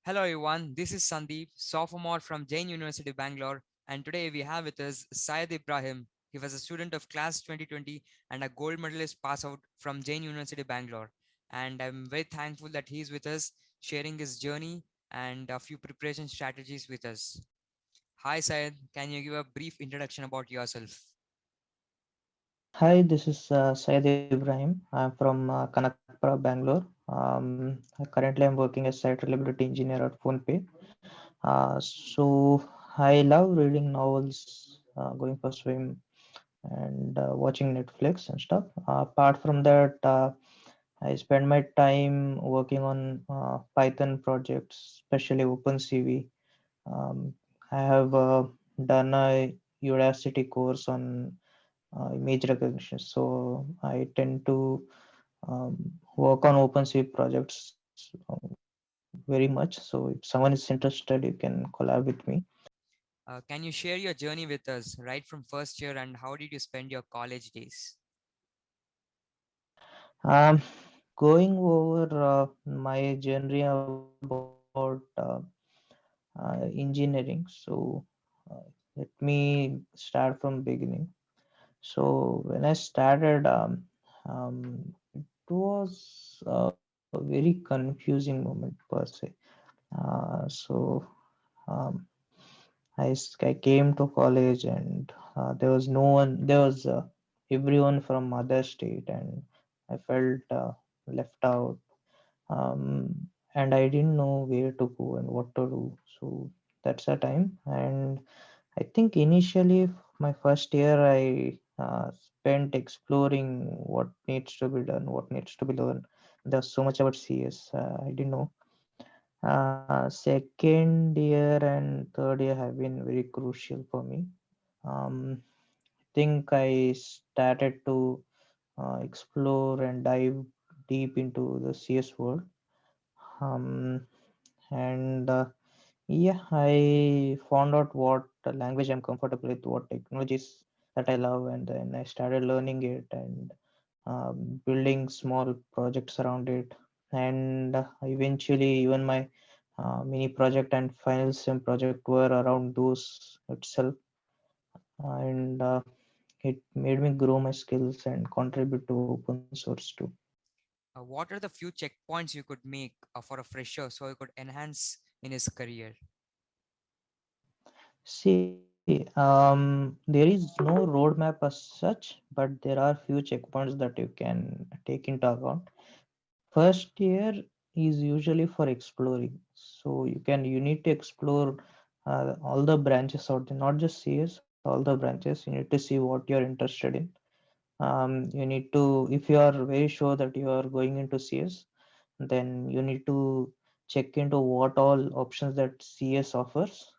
Hello everyone, this is Sandeep, sophomore from Jain University, Bangalore, and today we have with us Syed Ibrahim. He was a student of class 2020 and a gold medalist pass out from Jain University, Bangalore. And I'm very thankful that he is with us, sharing his journey and a few preparation strategies with us. Hi Syed, can you give a brief introduction about yourself? Hi, this is Syed Ibrahim. I'm from Kanakpura, Bangalore. Currently, I'm working as site reliability engineer at PhonePe. So I love reading novels, going for swim, and watching Netflix and stuff. Apart from that, I spend my time working on Python projects, especially OpenCV. Um, I have done a Udacity course on image recognition. So I tend to work on OpenShift projects very much. So if someone is interested, you can collab with me. Can you share your journey with us, right from first year, and how did you spend your college days? Um, Going over my journey about engineering. So uh, let me start from beginning. So when I started, it was a very confusing moment per se. So um, I came to college and there was no one, there was everyone from other state, and I felt left out. And I didn't know where to go and what to do. So that's the time. And I think initially, my first year, I spent exploring what needs to be done, what needs to be learned. There's so much about CS, I didn't know. Second year and third year have been very crucial for me. I think I started to explore and dive deep into the CS world. Um, and Yeah, I found out what language I'm comfortable with, what technologies that I love, and then I started learning it and building small projects around it. And eventually, even my mini project and final sim project were around those itself, and it made me grow my skills and contribute to open source too. What are the few checkpoints you could make for a fresher so he could enhance in his career? See, there is no roadmap as such, but there are few checkpoints that you can take into account. First year is usually for exploring, so you need to explore all the branches out there, not just CS, all the branches. You need to see what you're interested in. You need to, if you are very sure that you are going into CS, then you need to check into what all options that CS offers.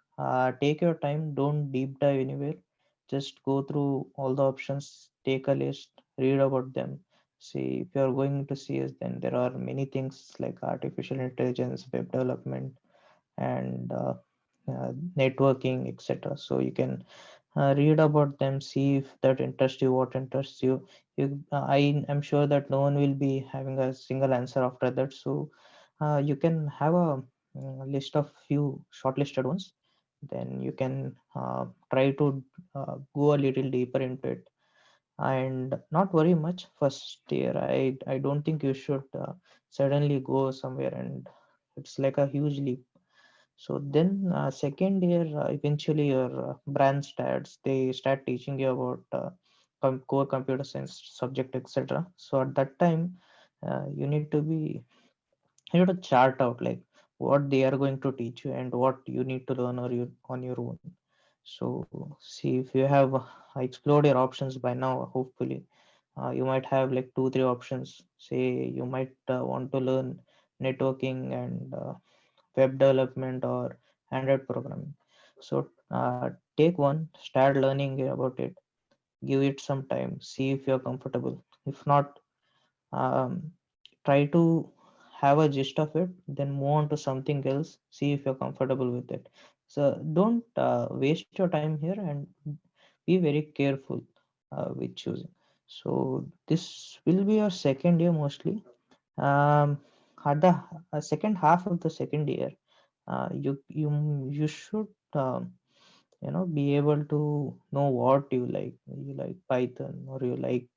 Take your time, don't deep dive anywhere. Just go through all the options, take a list, read about them. See, if you are going into CS, then there are many things like artificial intelligence, web development, and networking, etc. So you can read about them, see if that interests you, what interests you. I am sure that no one will be having a single answer after that. So you can have a list of few shortlisted ones. Then you can try to go a little deeper into it and not worry much first year. I don't think you should suddenly go somewhere and it's like a huge leap. So then, second year, eventually your branch starts. They start teaching you about core computer science subject, etc. So at that time, you need to be you need to chart out like what they are going to teach you and what you need to learn or you on your own. So see if you have explored your options by now. Hopefully, you might have like 2 3 options. Say you might want to learn networking and web development or Android programming. So take one, start learning about it, give it some time, see if you're comfortable. If not, um, try to have a gist of it, then move on to something else, see if you're comfortable with it. So don't waste your time here and be very careful with choosing. So this will be your second year mostly. At the second half of the second year, You should be able to know what you like Python, or you like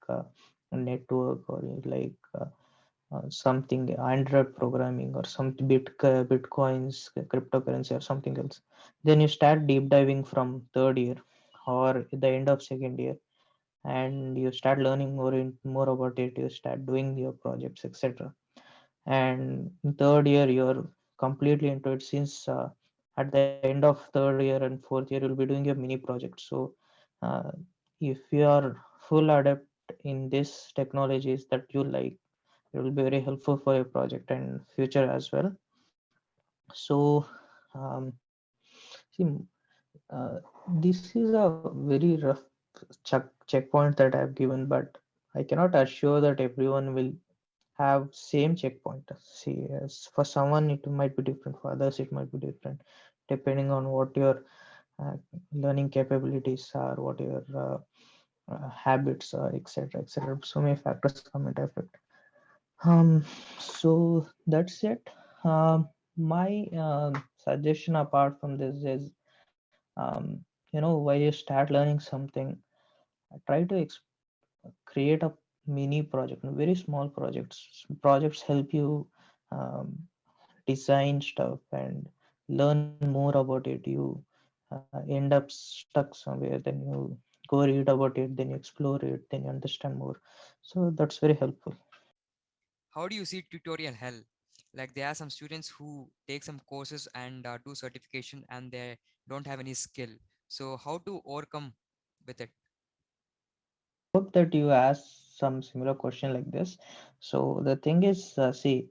network, or you like something Android programming, or some bitcoins, cryptocurrency, or something else. Then you start deep diving from third year or at the end of second year, and you start learning more about it. You start doing your projects, etc. And in third year you're completely into it, since at the end of third year and fourth year you'll be doing your mini project. So uh, if you are full adept in this technologies that you like, it will be very helpful for your project and future as well. So um, see, this is a very rough checkpoint that I've given, but I cannot assure that everyone will have same checkpoint. See, as for someone it might be different, for others it might be different, depending on what your uh, learning capabilities are, what your habits are, etc., etc. So many factors come into effect. So that's it. My suggestion apart from this is, while you start learning something, try to create a mini project, very small projects. Projects help you um, design stuff and learn more about it. You end up stuck somewhere, then you go read about it, then you explore it, then you understand more. So that's very helpful. How do you see tutorial hell? Like there are some students who take some courses and do certification and they don't have any skill. So how to overcome with it? I hope that you asked some similar question like this. So the thing is, see,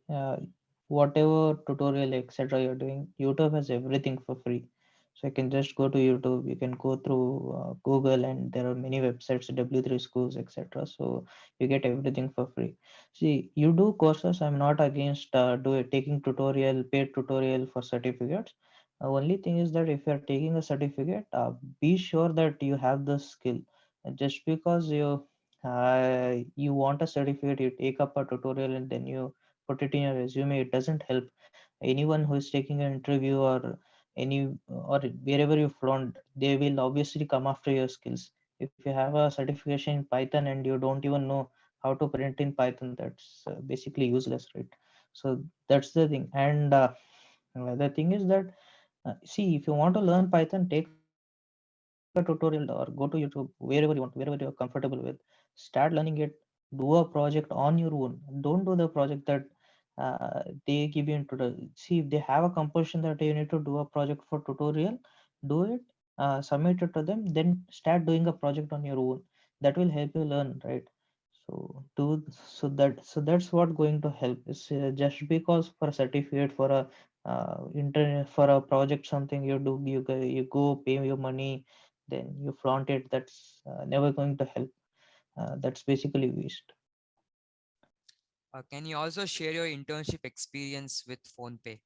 whatever tutorial etc. you're doing, YouTube has everything for free. So you can just go to YouTube. You can go through Google, and there are many websites, W3 schools, etc. So you get everything for free. See, you do courses. I'm not against taking tutorial, paid tutorial for certificates. Only thing is that if you're taking a certificate, be sure that you have the skill. Just because you want a certificate, you take up a tutorial and then you put it in your resume, it doesn't help. Anyone who is taking an interview or any or wherever you flown, they will obviously come after your skills. If you have a certification in Python and you don't even know how to print in Python, that's basically useless, right? So that's the thing. And the thing is that, see, if you want to learn Python, take a tutorial or go to YouTube, wherever you want, wherever you're comfortable with. Start learning it. Do a project on your own. Don't do the project that they give you into the. See, if they have a compulsion that you need to do a project for tutorial, do it. Submit it to them. Then start doing a project on your own. That will help you learn, right? So that's what going to help. Is just because for a certificate, for a internet, for a project, something you do, you go pay your money, then you flaunt it. That's never going to help. That's basically waste. Can you also share your internship experience with PhonePe?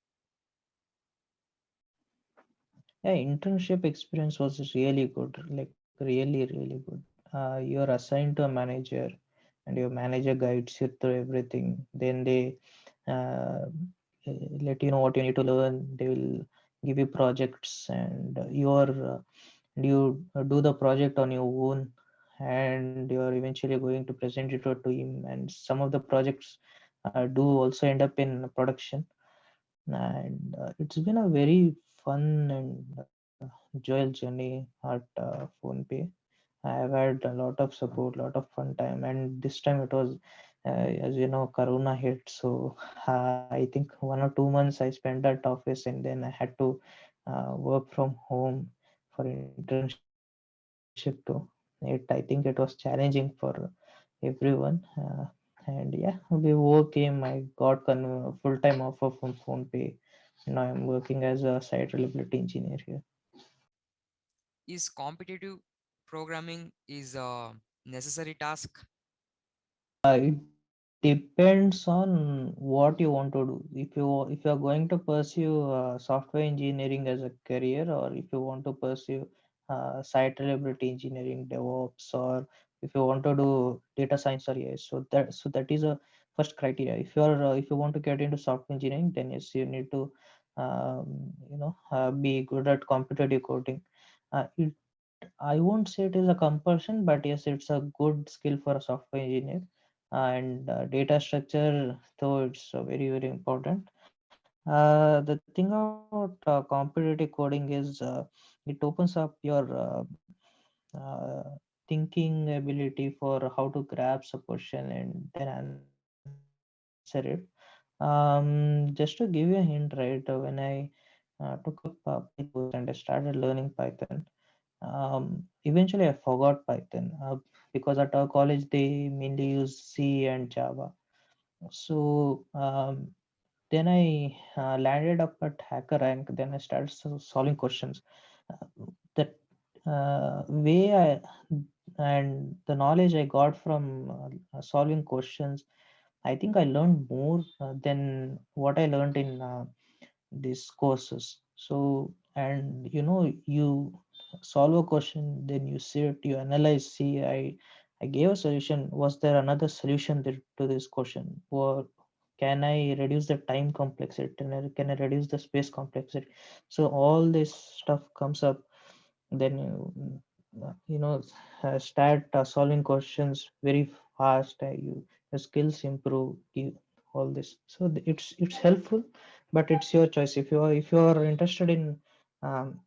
Yeah, internship experience was really good, like really good. You're assigned to a manager, and your manager guides you through everything. Then they uh, let you know what you need to learn. They will give you projects, and you do the project on your own, and you're eventually going to present it to a team. And some of the projects do also end up in production. And it's been a very fun and joyous journey at PhonePe. I've had a lot of support, lot of fun time, and this time it was, as you know, Corona hit. So I think 1 or 2 months I spent at office, and then I had to work from home for internship too. I think it was challenging for everyone. And yeah, before came, I got full-time offer from PhonePe. Now I'm working as a site reliability engineer here. Is competitive programming is a necessary task? It depends on what you want to do. If you are going to pursue software engineering as a career, or if you want to pursue site reliability engineering, DevOps, or if you want to do data science or AI, so that is a first criteria. If you want to get into software engineering, then yes, you need to be good at competitive coding. It I won't say it is a compulsion, but yes, it's a good skill for a software engineer. And data structure, though it's very important. The thing about competitive coding is it opens up your uh, thinking ability for how to grasp a question and then answer it. Just to give you a hint, right? When I took up Python course and I started learning Python, eventually I forgot Python because at our college they mainly use C and Java. So then I landed up at HackerRank. Then I started solving questions. That way I and the knowledge I got from solving questions, I think I learned more than what I learned in these courses. So, and you solve a question, then you sit, you analyze, see, I gave a solution. Was there another solution to this question? Or can I reduce the time complexity? Can I reduce the space complexity? So all this stuff comes up. Then start solving questions very fast. Your skills improve. All this. So it's helpful, but it's your choice. If you are interested in um,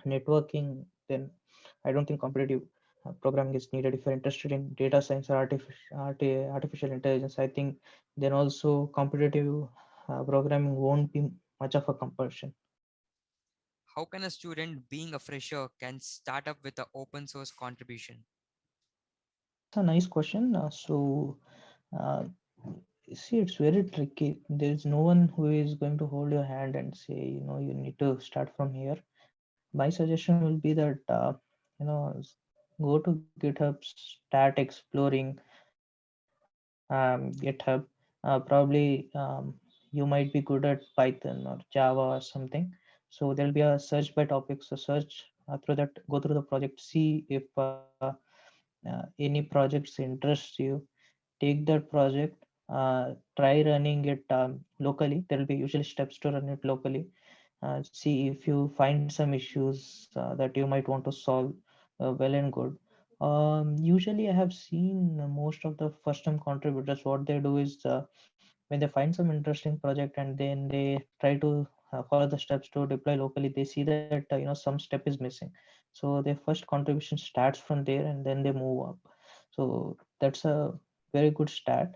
networking, then I don't think competitive programming is needed. If you're interested in data science or artificial intelligence, I think then also competitive programming won't be much of a compulsion. How can a student being a fresher can start up with an open source contribution? That's a nice question. Uh, See, it's very tricky. There's no one who is going to hold your hand and say, you need to start from here. My suggestion will be that, you know, s- go to GitHub, start exploring GitHub. Probably you might be good at Python or Java or something. So there'll be a search by topics. So search through that, go through the project, see if any projects interest you. Take that project, try running it locally. There will be usually steps to run it locally. See if you find some issues that you might want to solve. Well and good. Usually I have seen most of the first time contributors, what they do is when they find some interesting project and then they try to follow the steps to deploy locally, they see that some step is missing. So their first contribution starts from there and then they move up. So that's a very good start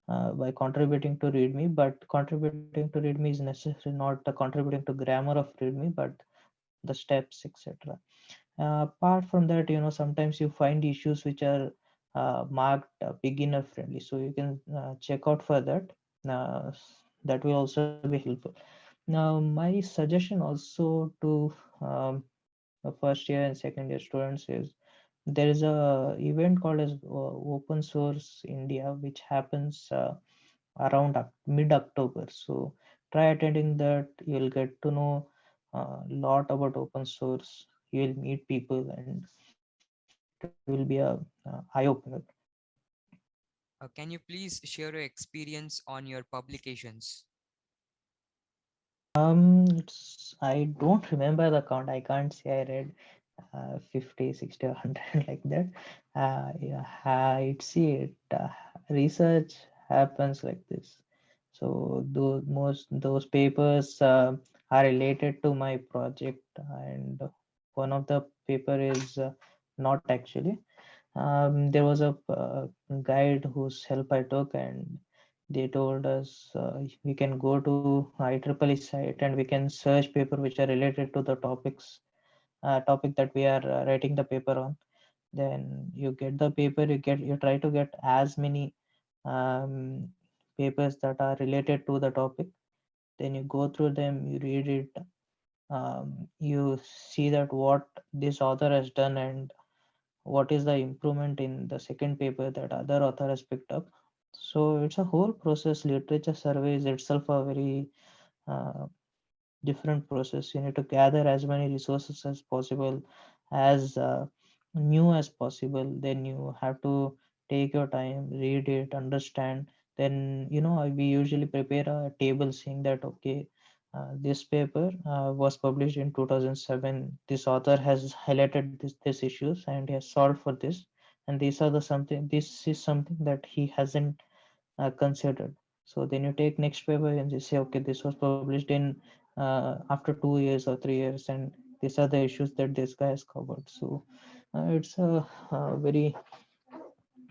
by contributing to readme. But contributing to readme is necessary, not contributing to grammar of readme, but the steps, etc. Apart from that, sometimes you find issues which are marked beginner friendly, so you can check out for that. uh, that will also be helpful. Now my suggestion also to um, the first year and second year students is, there is a event called as Open Source India, which happens around mid October. So try attending that. You'll get to know a lot about open source. You will meet people, and it will be a eye opener. Can you please share your experience on your publications? I don't remember the count. I can't say I read 50, 60, or 100 like that. Yeah, I'd see it. Research happens like this. So those papers are related to my project, and one of the paper is not actually. There was a guide whose help I took, and they told us we can go to IEEE site and we can search paper which are related to the topic that we are writing the paper on. Then you get the paper, you try to get as many um, papers that are related to the topic. Then you go through them, you read it, you see that what this author has done and what is the improvement in the second paper that other author has picked up. So it's a whole process. Literature survey is itself a very uh, different process. You need to gather as many resources as possible, as new as possible. Then you have to take your time, read it, understand. Then we usually prepare a table saying that, okay, This paper was published in 2007. This author has highlighted this issues and he has solved for this. And these are the something. This is something that he hasn't considered. So then you take next paper and you say, okay, this was published in after 2 years or 3 years, and these are the issues that this guy has covered. So it's very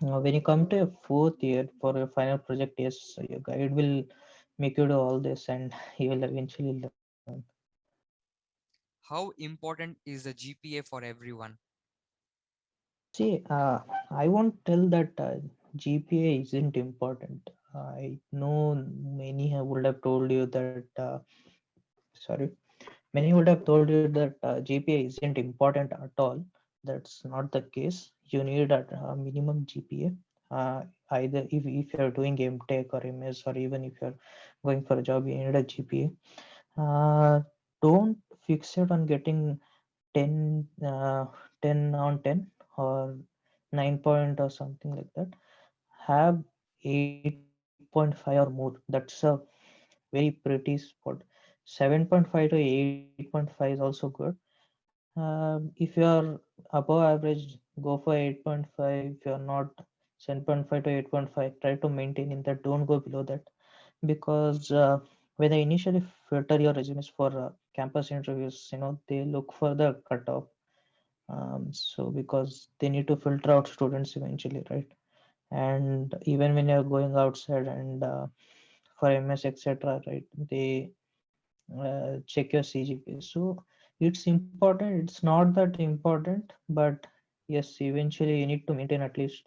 when you come to a fourth year for your final project, yes, your guide will make you do all this, and you will eventually learn. How important is the GPA for everyone? See, I won't tell that GPA isn't important. I know many would have told you that. Sorry, many would have told you that GPA isn't important at all. That's not the case. You need a minimum GPA. Either if you're doing MTech or MS, or even if you're going for a job, you need a GPA. Don't fixate on getting 10, 10 on 10 or 9 point or something like that. Have 8.5 or more. That's a very pretty spot. 7.5 to 8.5 is also good. If you're above average, go for 8.5. If you're not, 7.5 to 8.5, try to maintain in that. Don't go below that, because when they initially filter your resumes for campus interviews, they look for the cutoff. So because they need to filter out students eventually, right? And even when you're going outside and for MS, etc., right? They check your CGPA. So it's important. It's not that important, but yes, eventually you need to maintain at least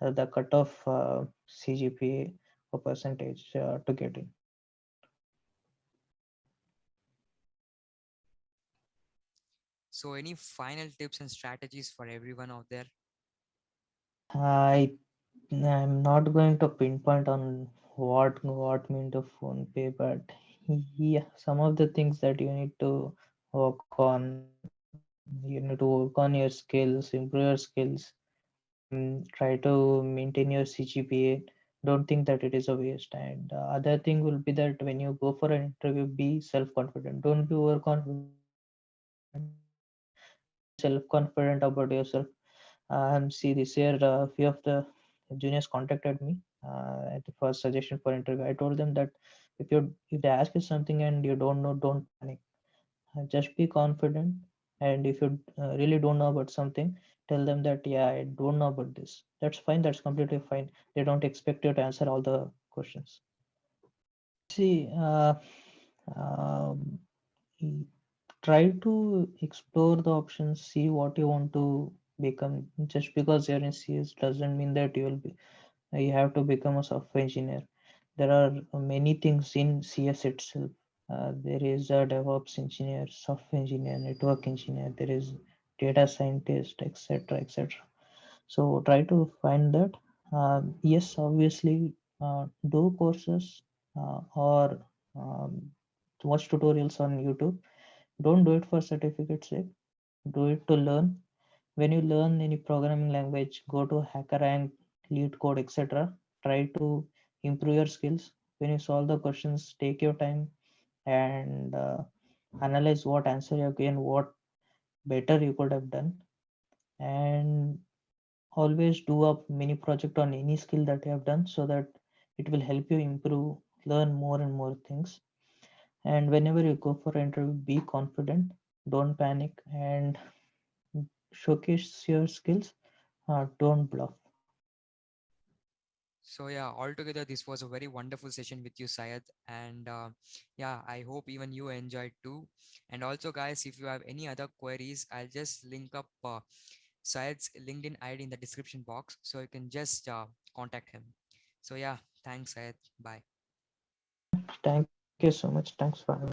the cutoff CGPA or percentage to get in. So, any final tips and strategies for everyone out there? I I'm not going to pinpoint on what mean to phone pay, but yeah, some of the things that you need to work on. You need to work on your skills, improve your skills, try to maintain your CGPA. Don't think that it is a waste. And other thing will be that when you go for an interview, be self-confident. Don't be overconfident. Be self-confident about yourself. See, this year, a few of the juniors contacted me for suggestion for interview. I told them that if they ask you something and you don't know, don't panic. Just be confident. And if you really don't know about something, tell them that, yeah, I don't know about this. That's fine. That's completely fine. They don't expect you to answer all the questions. See, um, y- try to explore the options, see what you want to become. Just because you're in CS doesn't mean that you have to become a software engineer. There are many things in CS itself. There is a DevOps engineer, software engineer, network engineer. There is data scientist, etc., etc. So try to find that. Yes, obviously, do courses or watch tutorials on YouTube. Don't do it for certificate sake. Do it to learn. When you learn any programming language, go to HackerRank, LeetCode, etc. Try to improve your skills. When you solve the questions, take your time and analyze what answer you have given, what better you could have done, and always do a mini project on any skill that you have done, so that it will help you improve, learn more and more things. And whenever you go for an interview, be confident, don't panic, and showcase your skills. Don't bluff. So yeah, altogether this was a very wonderful session with you, Syed, and yeah, I hope even you enjoyed too. And also, guys, if you have any other queries, I'll just link up Syed's LinkedIn ID in the description box, so you can just contact him. So yeah, thanks, Syed. Bye. Thank you so much. Thanks for having me.